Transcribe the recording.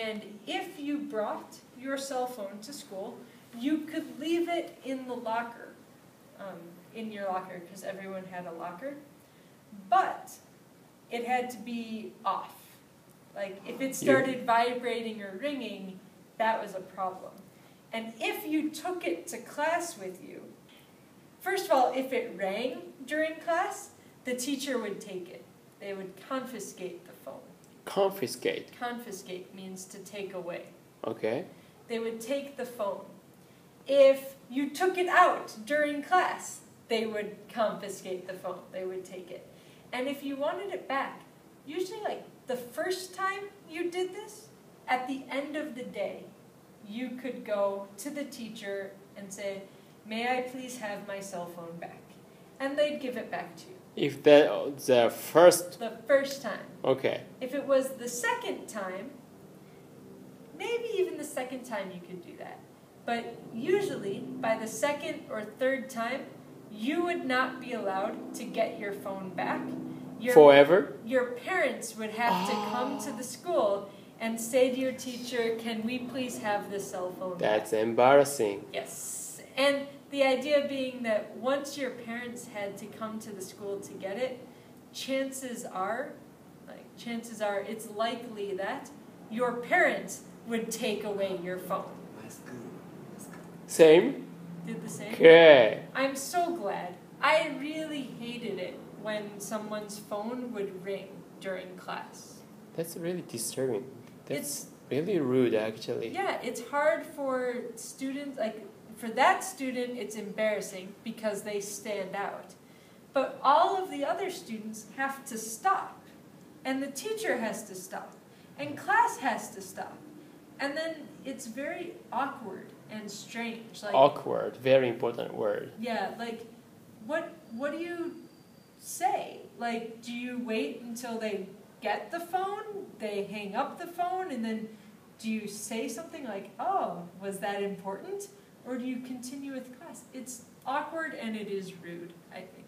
And if you brought your cell phone to school, you could leave it in the locker, in your locker, because everyone had a locker. But it had to be off. Like, if it started vibrating or ringing, that was a problem. And if you took it to class with you, first of all, if it rang during class, the teacher would take it. They would confiscate the phone. Confiscate. Confiscate means to take away. Okay. They would take the phone. If you took it out during class, they would confiscate the phone. They would take it. And if you wanted it back, usually like the first time you did this, at the end of the day, you could go to the teacher and say, "May I please have my cell phone back?" And they'd give it back to you. If that the first... The first time. Okay. If it was the second time, maybe even the second time you could do that. But usually, by the second or third time, you would not be allowed to get your phone back. Forever? Your parents would have to come to the school and say to your teacher, "Can we please have the cell phone back?" That's embarrassing. Yes. And the idea being that once your parents had to come to the school to get it, chances are it's likely that your parents would take away your phone. Same? Did the same? Okay. I'm so glad. I really hated it when someone's phone would ring during class. That's really disturbing. That's really rude, actually. Yeah, it's hard for students, like, for that student, it's embarrassing because they stand out. But all of the other students have to stop. And the teacher has to stop. And class has to stop. And then it's very awkward and strange. Like, awkward, very important word. Yeah, like, what do you say? Like, do you wait until they get the phone, they hang up the phone, and then do you say something like, "Oh, was that important?" Or do you continue with class? It's awkward and it is rude, I think.